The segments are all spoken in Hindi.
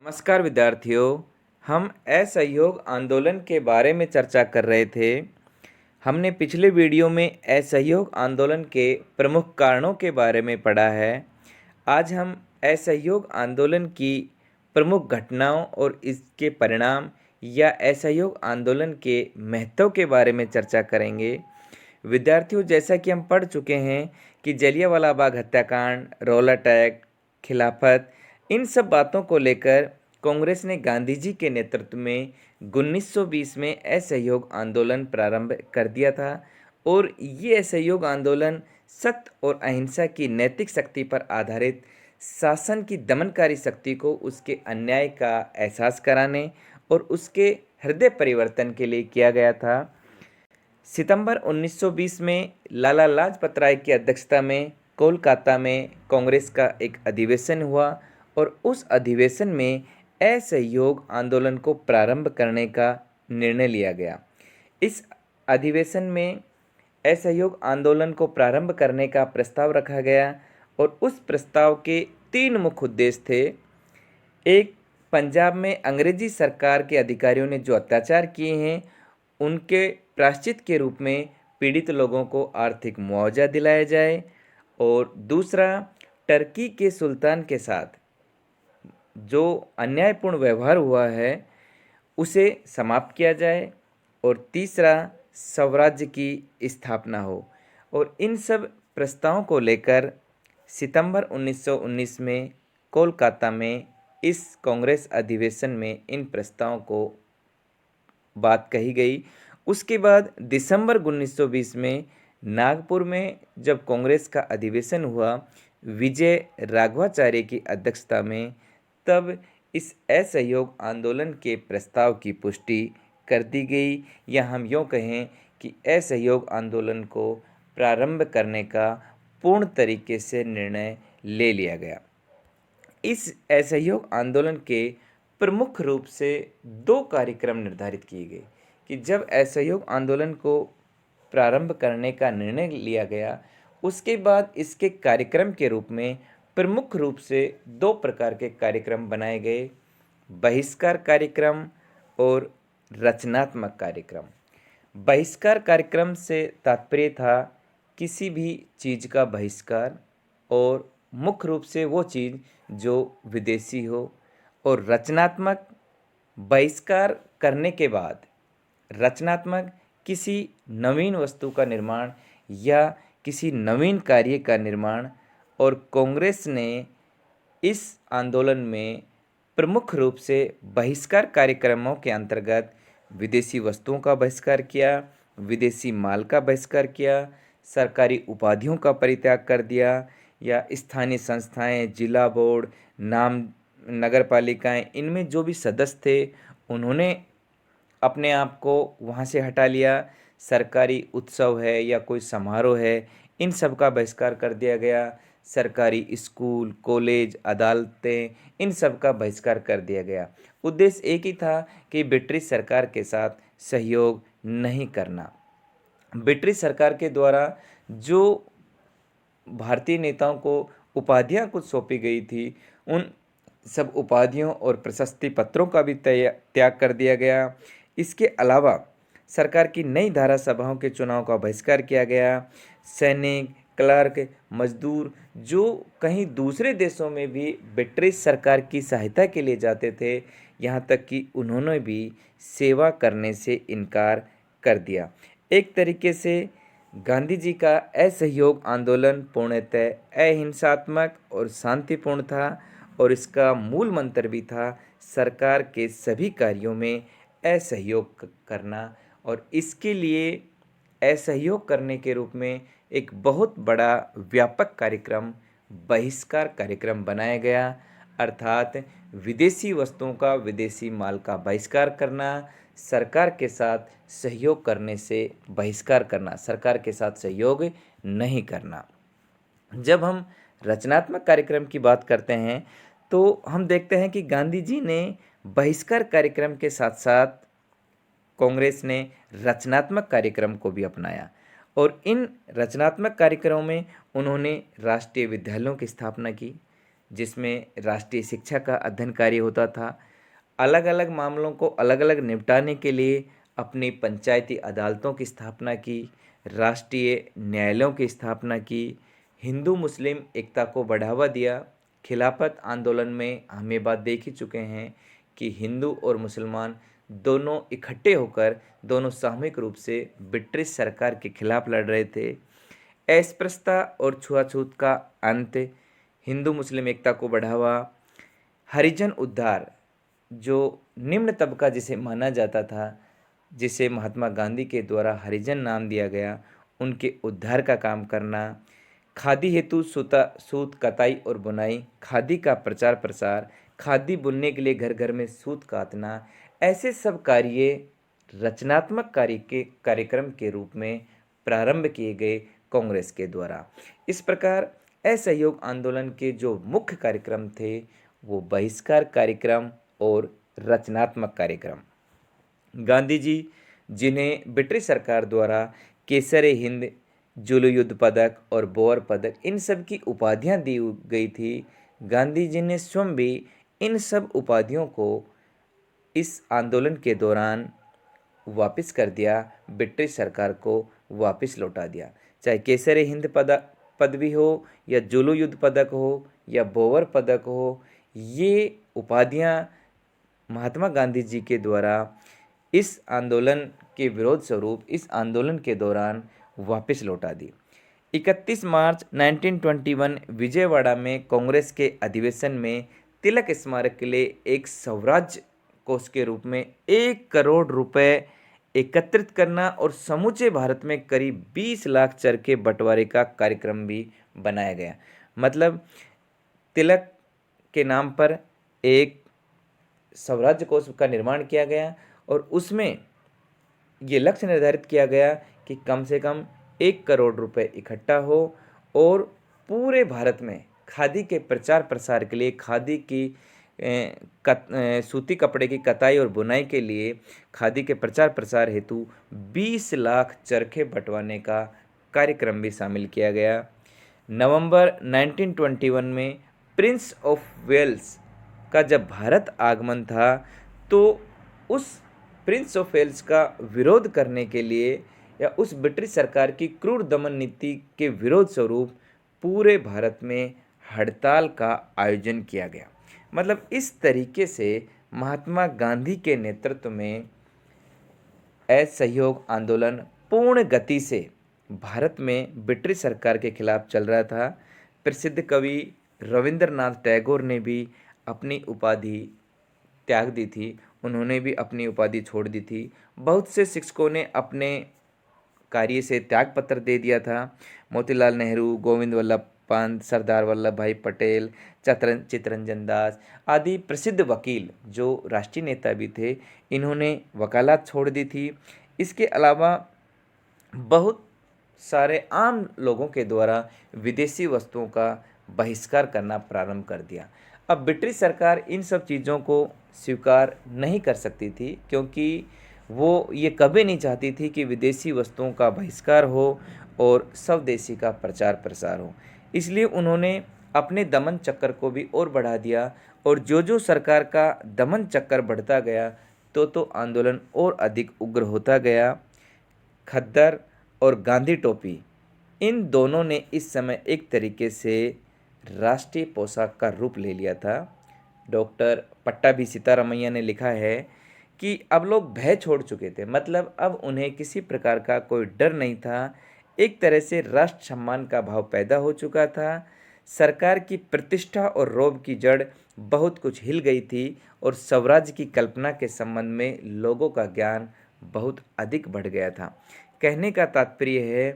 नमस्कार विद्यार्थियों। हम असहयोग आंदोलन के बारे में चर्चा कर रहे थे। हमने पिछले वीडियो में असहयोग आंदोलन के प्रमुख कारणों के बारे में पढ़ा है। आज हम असहयोग आंदोलन की प्रमुख घटनाओं और इसके परिणाम या असहयोग आंदोलन के महत्व के बारे में चर्चा करेंगे। विद्यार्थियों, जैसा कि हम पढ़ चुके हैं कि जलियांवाला बाग हत्याकांड, रौलट एक्ट, खिलाफत, इन सब बातों को लेकर कांग्रेस ने गांधी जी के नेतृत्व में 1920 में असहयोग आंदोलन प्रारंभ कर दिया था और ये असहयोग आंदोलन सत्य और अहिंसा की नैतिक शक्ति पर आधारित शासन की दमनकारी शक्ति को उसके अन्याय का एहसास कराने और उसके हृदय परिवर्तन के लिए किया गया था। सितंबर 1920 में लाला लाजपत राय की अध्यक्षता में कोलकाता में कांग्रेस का एक अधिवेशन हुआ और उस अधिवेशन में असहयोग आंदोलन को प्रारंभ करने का निर्णय लिया गया। इस अधिवेशन में असहयोग आंदोलन को प्रारंभ करने का प्रस्ताव रखा गया और उस प्रस्ताव के 3 मुख्य उद्देश्य थे। एक, पंजाब में अंग्रेजी सरकार के अधिकारियों ने जो अत्याचार किए हैं उनके प्रायश्चित के रूप में पीड़ित लोगों को आर्थिक मुआवजा दिलाया जाए, और दूसरा, टर्की के सुल्तान के साथ जो अन्यायपूर्ण व्यवहार हुआ है उसे समाप्त किया जाए, और तीसरा, स्वराज्य की स्थापना हो। और इन सब प्रस्तावों को लेकर सितंबर 1919 में कोलकाता में इस कांग्रेस अधिवेशन में इन प्रस्तावों को बात कही गई। उसके बाद दिसंबर 1920 में नागपुर में जब कांग्रेस का अधिवेशन हुआ विजय राघवाचार्य की अध्यक्षता में, तब इस असहयोग आंदोलन के प्रस्ताव की पुष्टि कर दी गई, या हम यूँ कहें कि असहयोग आंदोलन को प्रारंभ करने का पूर्ण तरीके से निर्णय ले लिया गया। इस असहयोग आंदोलन के प्रमुख रूप से 2 कार्यक्रम निर्धारित किए गए कि जब असहयोग आंदोलन को प्रारंभ करने का निर्णय लिया गया, उसके बाद इसके कार्यक्रम के रूप में प्रमुख रूप से 2 प्रकार के कार्यक्रम बनाए गए, बहिष्कार कार्यक्रम और रचनात्मक कार्यक्रम। बहिष्कार कार्यक्रम से तात्पर्य था किसी भी चीज़ का बहिष्कार, और मुख्य रूप से वो चीज़ जो विदेशी हो। और रचनात्मक, बहिष्कार करने के बाद रचनात्मक, किसी नवीन वस्तु का निर्माण या किसी नवीन कार्य का निर्माण। और कांग्रेस ने इस आंदोलन में प्रमुख रूप से बहिष्कार कार्यक्रमों के अंतर्गत विदेशी वस्तुओं का बहिष्कार किया, विदेशी माल का बहिष्कार किया, सरकारी उपाधियों का परित्याग कर दिया, या स्थानीय संस्थाएं, जिला बोर्ड, नाम नगर पालिकाएँ, इनमें जो भी सदस्य थे उन्होंने अपने आप को वहाँ से हटा लिया। सरकारी उत्सव है या कोई समारोह है, इन सब का बहिष्कार कर दिया गया। सरकारी स्कूल, कॉलेज, अदालतें, इन सब का बहिष्कार कर दिया गया। उद्देश्य एक ही था कि ब्रिटिश सरकार के साथ सहयोग नहीं करना। ब्रिटिश सरकार के द्वारा जो भारतीय नेताओं को उपाधियां कुछ सौंपी गई थी, उन सब उपाधियों और प्रशस्ति पत्रों का भी त्याग कर दिया गया। इसके अलावा सरकार की नई धारा सभाओं के चुनाव का बहिष्कार किया गया। सैनिक, क्लर्क, मजदूर जो कहीं दूसरे देशों में भी ब्रिटिश सरकार की सहायता के लिए जाते थे, यहाँ तक कि उन्होंने भी सेवा करने से इनकार कर दिया। एक तरीके से गांधी जी का असहयोग आंदोलन पूर्णतः अहिंसात्मक और शांतिपूर्ण था, और इसका मूल मंत्र भी था सरकार के सभी कार्यों में असहयोग करना। और इसके लिए असहयोग करने के रूप में एक बहुत बड़ा व्यापक कार्यक्रम बहिष्कार कार्यक्रम बनाया गया, अर्थात विदेशी वस्तुओं का, विदेशी माल का बहिष्कार करना, सरकार के साथ सहयोग करने से बहिष्कार करना, सरकार के साथ सहयोग नहीं करना। जब हम रचनात्मक कार्यक्रम की बात करते हैं तो हम देखते हैं कि गांधी जी ने बहिष्कार कार्यक्रम के साथ साथ कांग्रेस ने रचनात्मक कार्यक्रम को भी अपनाया, और इन रचनात्मक कार्यक्रमों में उन्होंने राष्ट्रीय विद्यालयों की स्थापना की, जिसमें राष्ट्रीय शिक्षा का अध्ययन कार्य होता था। अलग अलग मामलों को अलग अलग निपटाने के लिए अपनी पंचायती अदालतों की स्थापना की, राष्ट्रीय न्यायालयों की स्थापना की, हिंदू मुस्लिम एकता को बढ़ावा दिया। खिलाफत आंदोलन में हम ये बात देख ही चुके हैं कि हिंदू और मुसलमान दोनों इकट्ठे होकर दोनों सामूहिक रूप से ब्रिटिश सरकार के खिलाफ लड़ रहे थे। अस्पृश्यता और छुआछूत का अंत, हिंदू मुस्लिम एकता को बढ़ावा, हरिजन उद्धार, जो निम्न तबका जिसे माना जाता था, जिसे महात्मा गांधी के द्वारा हरिजन नाम दिया गया, उनके उद्धार का काम करना, खादी हेतु सूत कताई और बुनाई, खादी का प्रचार प्रसार, खादी बुनने के लिए घर घर में सूत कातना, ऐसे सब कार्य रचनात्मक कार्य के कार्यक्रम के रूप में प्रारंभ किए गए कांग्रेस के द्वारा। इस प्रकार असहयोग आंदोलन के जो मुख्य कार्यक्रम थे वो बहिष्कार कार्यक्रम और रचनात्मक कार्यक्रम। गांधी जी, जिन्हें ब्रिटिश सरकार द्वारा केसरे हिंद, जुलू युद्ध पदक और बोअर पदक, इन सब की उपाधियां दी गई थी, गांधी जी ने स्वयं भी इन सब उपाधियों को इस आंदोलन के दौरान वापस कर दिया, ब्रिटिश सरकार को वापस लौटा दिया। चाहे केसरे हिंद पदवी हो या जुलू युद्ध पदक हो या बोअर पदक हो, ये उपाधियां महात्मा गांधी जी के द्वारा इस आंदोलन के विरोध स्वरूप इस आंदोलन के दौरान वापस लौटा दी। 31 मार्च 1921 विजयवाड़ा में कांग्रेस के अधिवेशन में तिलक स्मारक के लिए एक स्वराज्य कोष के रूप में 1 करोड़ रुपए एकत्रित करना और समूचे भारत में करीब 20 लाख चरखे बंटवारे का कार्यक्रम भी बनाया गया। मतलब तिलक के नाम पर एक स्वराज्य कोष का निर्माण किया गया और उसमें ये लक्ष्य निर्धारित किया गया कि कम से कम 1 करोड़ रुपए इकट्ठा हो और पूरे भारत में खादी के प्रचार प्रसार के लिए, खादी की सूती कपड़े की कताई और बुनाई के लिए, खादी के प्रचार प्रसार हेतु 20 लाख चरखे बंटवाने का कार्यक्रम भी शामिल किया गया। नवंबर 1921 में प्रिंस ऑफ वेल्स का जब भारत आगमन था तो उस प्रिंस ऑफ वेल्स का विरोध करने के लिए या उस ब्रिटिश सरकार की क्रूर दमन नीति के विरोध स्वरूप पूरे भारत में हड़ताल का आयोजन किया गया। मतलब इस तरीके से महात्मा गांधी के नेतृत्व में असहयोग आंदोलन पूर्ण गति से भारत में ब्रिटिश सरकार के खिलाफ चल रहा था। प्रसिद्ध कवि रविंद्रनाथ टैगोर ने भी अपनी उपाधि त्याग दी थी, उन्होंने भी अपनी उपाधि छोड़ दी थी। बहुत से शिक्षकों ने अपने कार्य से त्याग पत्र दे दिया था। मोतीलाल नेहरू, गोविंद वल्लभ पंत, सरदार वल्लभ भाई पटेल, चित्तरंजन दास आदि प्रसिद्ध वकील जो राष्ट्रीय नेता भी थे, इन्होंने वकालत छोड़ दी थी। इसके अलावा बहुत सारे आम लोगों के द्वारा विदेशी वस्तुओं का बहिष्कार करना प्रारंभ कर दिया। अब ब्रिटिश सरकार इन सब चीज़ों को स्वीकार नहीं कर सकती थी क्योंकि वो ये कभी नहीं चाहती थी कि विदेशी वस्तुओं का बहिष्कार हो और स्वदेशी का प्रचार प्रसार हो। इसलिए उन्होंने अपने दमन चक्कर को भी और बढ़ा दिया और जो सरकार का दमन चक्कर बढ़ता गया तो आंदोलन और अधिक उग्र होता गया। खद्दर और गांधी टोपी, इन दोनों ने इस समय एक तरीके से राष्ट्रीय पोशाक का रूप ले लिया था। डॉक्टर पट्टाभी सीतारामैया ने लिखा है कि अब लोग भय छोड़ चुके थे, मतलब अब उन्हें किसी प्रकार का कोई डर नहीं था। एक तरह से राष्ट्र सम्मान का भाव पैदा हो चुका था। सरकार की प्रतिष्ठा और रौब की जड़ बहुत कुछ हिल गई थी और स्वराज्य की कल्पना के संबंध में लोगों का ज्ञान बहुत अधिक बढ़ गया था। कहने का तात्पर्य है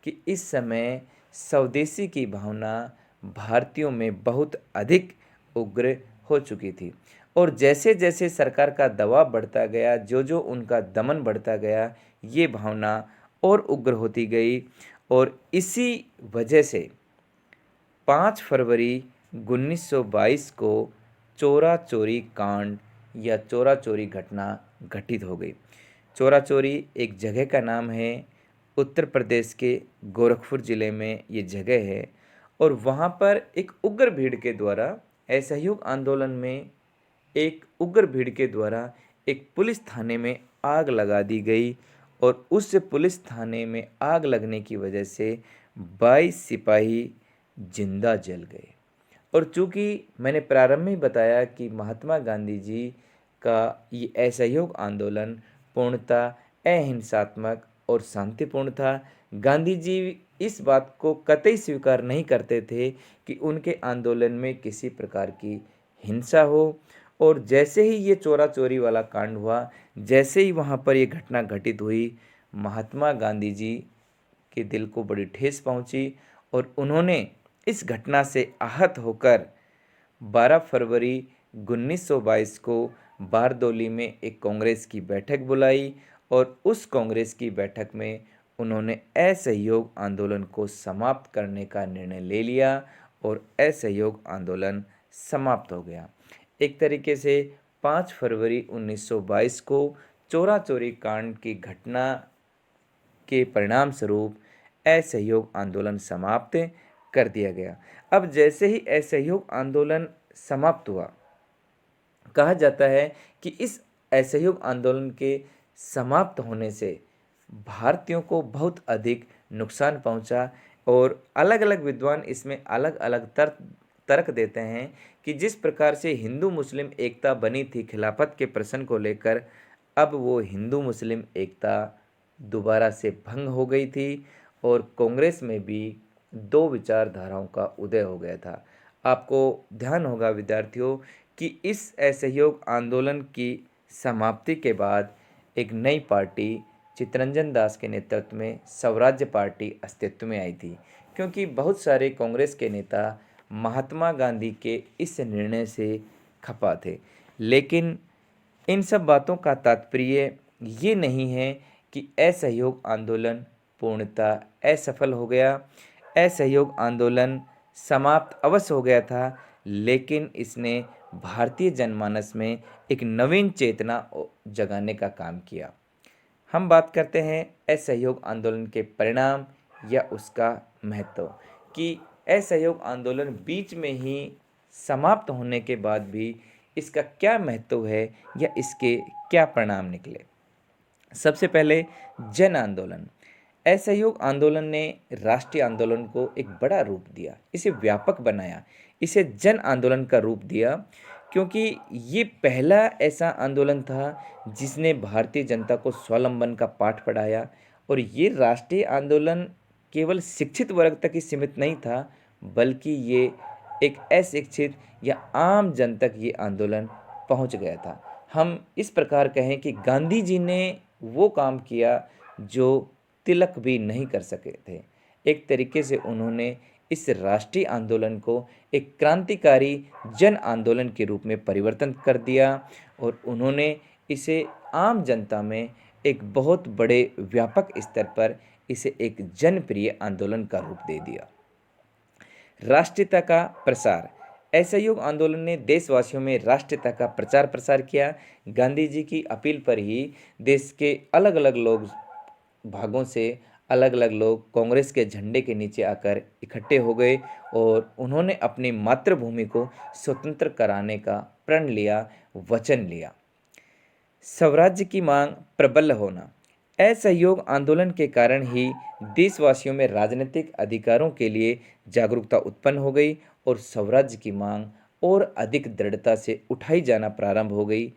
कि इस समय स्वदेशी की भावना भारतीयों में बहुत अधिक उग्र हो चुकी थी और जैसे जैसे सरकार का दबाव बढ़ता गया, जो उनका दमन बढ़ता गया, ये भावना और उग्र होती गई और इसी वजह से 5 फरवरी 1922 को चोरा चोरी कांड या चोरा चोरी घटना घटित हो गई। चोरा चोरी एक जगह का नाम है, उत्तर प्रदेश के गोरखपुर ज़िले में ये जगह है और वहाँ पर एक उग्र भीड़ के द्वारा असहयोग आंदोलन में एक उग्र भीड़ के द्वारा एक पुलिस थाने में आग लगा दी गई और उस पुलिस थाने में आग लगने की वजह से 22 सिपाही जिंदा जल गए। और चूंकि मैंने प्रारंभ में बताया कि महात्मा गांधी जी का ये असहयोग आंदोलन पूर्णतः अहिंसात्मक और शांतिपूर्ण था। गांधी जी इस बात को कतई स्वीकार नहीं करते थे कि उनके आंदोलन में किसी प्रकार की हिंसा हो। और जैसे ही ये चोरा चोरी वाला कांड हुआ, जैसे ही वहाँ पर ये घटना घटित हुई, महात्मा गांधी जी के दिल को बड़ी ठेस पहुंची और उन्होंने इस घटना से आहत होकर 12 फरवरी 1922 को बारदोली में एक कांग्रेस की बैठक बुलाई और उस कांग्रेस की बैठक में उन्होंने असहयोग आंदोलन को समाप्त करने का निर्णय ले लिया और असहयोग आंदोलन समाप्त हो गया। एक तरीके से 5 फरवरी 1922 को चोरा चोरी कांड की घटना के परिणाम स्वरूप असहयोग आंदोलन समाप्त कर दिया गया। अब जैसे ही असहयोग आंदोलन समाप्त हुआ, कहा जाता है कि इस असहयोग आंदोलन के समाप्त होने से भारतीयों को बहुत अधिक नुकसान पहुंचा और अलग अलग विद्वान इसमें अलग अलग तर्क देते हैं कि जिस प्रकार से हिंदू मुस्लिम एकता बनी थी खिलाफत के प्रश्न को लेकर, अब वो हिंदू मुस्लिम एकता दोबारा से भंग हो गई थी और कांग्रेस में भी दो विचारधाराओं का उदय हो गया था। आपको ध्यान होगा विद्यार्थियों कि इस असहयोग आंदोलन की समाप्ति के बाद एक नई पार्टी चित्तरंजन दास के नेतृत्व में स्वराज्य पार्टी अस्तित्व में आई थी, क्योंकि बहुत सारे कांग्रेस के नेता महात्मा गांधी के इस निर्णय से खफा थे। लेकिन इन सब बातों का तात्पर्य ये नहीं है कि असहयोग आंदोलन पूर्णतः असफल हो गया। असहयोग आंदोलन समाप्त अवश्य हो गया था, लेकिन इसने भारतीय जनमानस में एक नवीन चेतना जगाने का काम किया। हम बात करते हैं असहयोग आंदोलन के परिणाम या उसका महत्व, कि असहयोग आंदोलन बीच में ही समाप्त होने के बाद भी इसका क्या महत्व है या इसके क्या परिणाम निकले। सबसे पहले जन आंदोलन। असहयोग आंदोलन ने राष्ट्रीय आंदोलन को एक बड़ा रूप दिया, इसे व्यापक बनाया, इसे जन आंदोलन का रूप दिया, क्योंकि ये पहला ऐसा आंदोलन था जिसने भारतीय जनता को स्वावलंबन का पाठ पढ़ाया। और ये राष्ट्रीय आंदोलन केवल शिक्षित वर्ग तक ही सीमित नहीं था, बल्कि ये एक अशिक्षित या आम जन तक ये आंदोलन पहुंच गया था। हम इस प्रकार कहें कि गांधी जी ने वो काम किया जो तिलक भी नहीं कर सके थे। एक तरीके से उन्होंने इस राष्ट्रीय आंदोलन को एक क्रांतिकारी जन आंदोलन के रूप में परिवर्तन कर दिया और उन्होंने इसे आम जनता में एक बहुत बड़े व्यापक स्तर पर इसे एक जनप्रिय आंदोलन का रूप दे दिया। राष्ट्रीयता का प्रसार। असहयोग आंदोलन ने देशवासियों में राष्ट्रीयता का प्रचार प्रसार किया। गांधी जी की अपील पर ही देश के अलग अलग भागों से अलग अलग लोग कांग्रेस के झंडे के नीचे आकर इकट्ठे हो गए और उन्होंने अपनी मातृभूमि को स्वतंत्र कराने का प्रण लिया, वचन लिया। स्वराज्य की मांग प्रबल होना। असहयोग आंदोलन के कारण ही देशवासियों में राजनीतिक अधिकारों के लिए जागरूकता उत्पन्न हो गई और स्वराज्य की मांग और अधिक दृढ़ता से उठाई जाना प्रारंभ हो गई।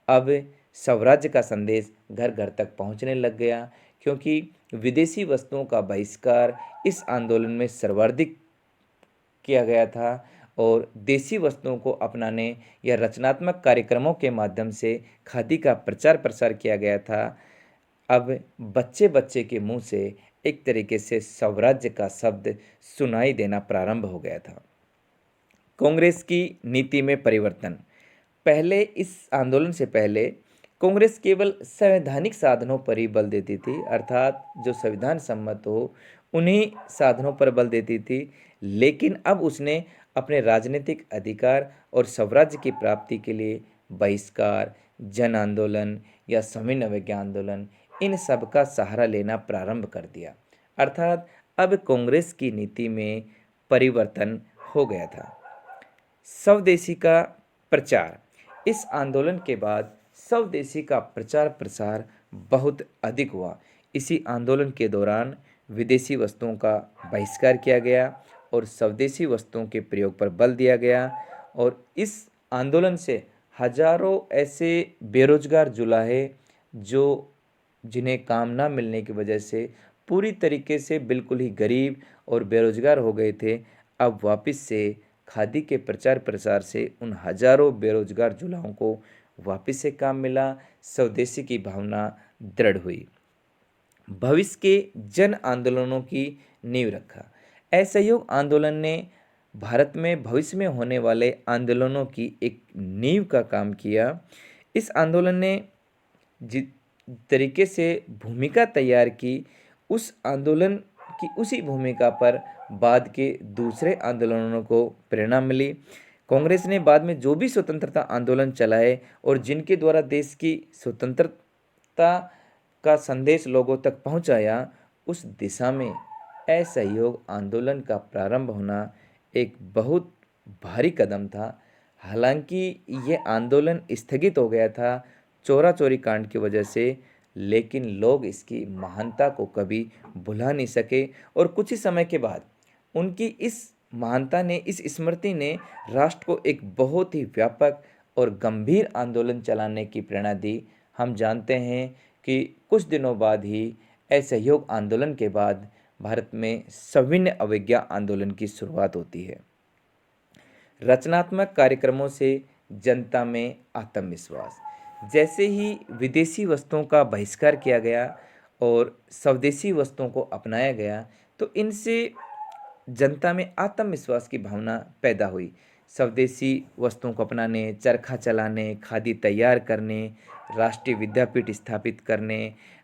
अब स्वराज्य का संदेश घर घर तक पहुंचने लग गया, क्योंकि विदेशी वस्तुओं का बहिष्कार इस आंदोलन में सर्वाधिक किया गया था और देसी वस्तुओं को अपनाने या रचनात्मक कार्यक्रमों के माध्यम से खादी का प्रचार प्रसार किया गया था। अब बच्चे बच्चे के मुंह से एक तरीके से स्वराज्य का शब्द सुनाई देना प्रारंभ हो गया था। कांग्रेस की नीति में परिवर्तन। पहले इस आंदोलन से पहले कांग्रेस केवल संवैधानिक साधनों पर ही बल देती थी, अर्थात जो संविधान सम्मत हो उन्हीं साधनों पर बल देती थी। लेकिन अब उसने अपने राजनीतिक अधिकार और स्वराज्य की प्राप्ति के लिए बहिष्कार, जन आंदोलन या सविनय अवज्ञा आंदोलन, इन सब का सहारा लेना प्रारंभ कर दिया। अर्थात अब कांग्रेस की नीति में परिवर्तन हो गया था। स्वदेशी का प्रचार। इस आंदोलन के बाद स्वदेशी का प्रचार प्रसार बहुत अधिक हुआ। इसी आंदोलन के दौरान विदेशी वस्तुओं का बहिष्कार किया गया और स्वदेशी वस्तुओं के प्रयोग पर बल दिया गया और इस आंदोलन से हजारों ऐसे बेरोजगार जुलाहे जो जिन्हें काम ना मिलने की वजह से पूरी तरीके से बिल्कुल ही गरीब और बेरोजगार हो गए थे, अब वापस से खादी के प्रचार प्रसार से उन हजारों बेरोजगार जुलाहों को वापस से काम मिला, स्वदेशी की भावना दृढ़ हुई। भविष्य के जन आंदोलनों की नींव रखा। असहयोग आंदोलन ने भारत में भविष्य में होने वाले आंदोलनों की एक नींव का काम किया। इस आंदोलन ने जिस तरीके से भूमिका तैयार की, उस आंदोलन की उसी भूमिका पर बाद के दूसरे आंदोलनों को प्रेरणा मिली। कांग्रेस ने बाद में जो भी स्वतंत्रता आंदोलन चलाए और जिनके द्वारा देश की स्वतंत्रता का संदेश लोगों तक पहुंचाया, उस दिशा में असहयोग आंदोलन का प्रारंभ होना एक बहुत भारी कदम था। हालांकि ये आंदोलन स्थगित हो गया था चोरा चोरी कांड की वजह से, लेकिन लोग इसकी महानता को कभी भुला नहीं सके और कुछ ही समय के बाद उनकी इस महानता ने, इस स्मृति ने राष्ट्र को एक बहुत ही व्यापक और गंभीर आंदोलन चलाने की प्रेरणा दी। हम जानते हैं कि कुछ दिनों बाद ही असहयोग आंदोलन के बाद भारत में सविनय अवज्ञा आंदोलन की शुरुआत होती है। रचनात्मक कार्यक्रमों से जनता में आत्मविश्वास। जैसे ही विदेशी वस्तुओं का बहिष्कार किया गया और स्वदेशी वस्तुओं को अपनाया गया, तो इनसे जनता में आत्मविश्वास की भावना पैदा हुई। स्वदेशी वस्तुओं को अपनाने, चरखा चलाने, खादी तैयार करने, राष्ट्रीय विद्यापीठ स्थापित करने,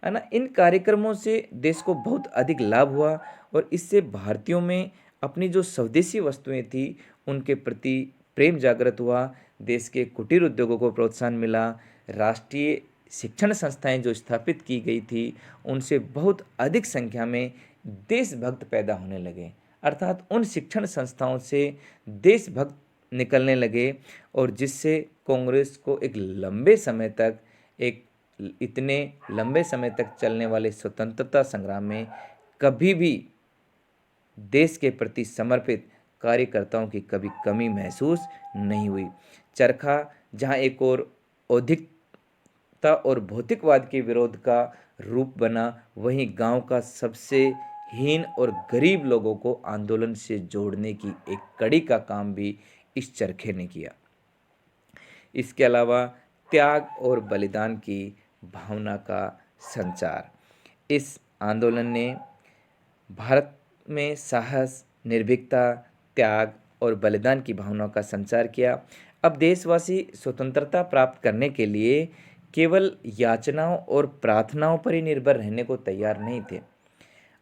है ना, इन कार्यक्रमों से देश को बहुत अधिक लाभ हुआ और इससे भारतीयों में अपनी जो स्वदेशी वस्तुएं थी उनके प्रति प्रेम जागृत हुआ। देश के कुटीर उद्योगों को प्रोत्साहन मिला। राष्ट्रीय शिक्षण संस्थाएं जो स्थापित की गई थी उनसे बहुत अधिक संख्या में देशभक्त पैदा होने लगे, अर्थात उन शिक्षण संस्थाओं से देशभक्त निकलने लगे और जिससे कांग्रेस को इतने लंबे समय तक चलने वाले स्वतंत्रता संग्राम में कभी भी देश के प्रति समर्पित कार्यकर्ताओं की कभी कमी महसूस नहीं हुई। चरखा जहां एक और औद्योगिकता और भौतिकवाद के विरोध का रूप बना, वहीं गांव का सबसे हीन और गरीब लोगों को आंदोलन से जोड़ने की एक कड़ी का काम भी इस चरखे ने किया। इसके अलावा त्याग और बलिदान की भावना का संचार। इस आंदोलन ने भारत में साहस, निर्भीकता, त्याग और बलिदान की भावना का संचार किया। अब देशवासी स्वतंत्रता प्राप्त करने के लिए केवल याचनाओं और प्रार्थनाओं पर ही निर्भर रहने को तैयार नहीं थे।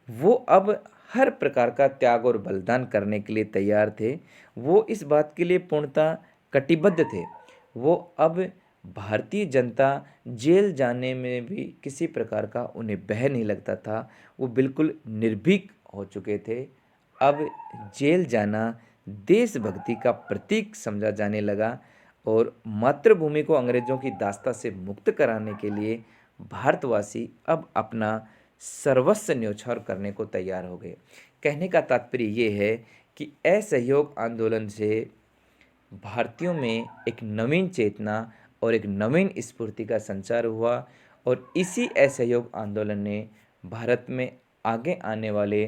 वो अब हर प्रकार का त्याग और बलिदान करने के लिए तैयार थे। वो इस बात के लिए पूर्णतः कटिबद्ध थे। वो अब भारतीय जनता जेल जाने में भी किसी प्रकार का उन्हें भय नहीं लगता था। वो बिल्कुल निर्भीक हो चुके थे। अब जेल जाना देशभक्ति का प्रतीक समझा जाने लगा और मातृभूमि को अंग्रेजों की दास्ता से मुक्त कराने के लिए भारतवासी अब अपना सर्वस्व न्योछावर करने को तैयार हो गए। कहने का तात्पर्य ये है कि असहयोग आंदोलन से भारतीयों में एक नवीन चेतना और एक नवीन स्फूर्ति का संचार हुआ और इसी असहयोग आंदोलन ने भारत में आगे आने वाले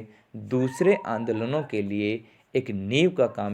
दूसरे आंदोलनों के लिए एक नींव का काम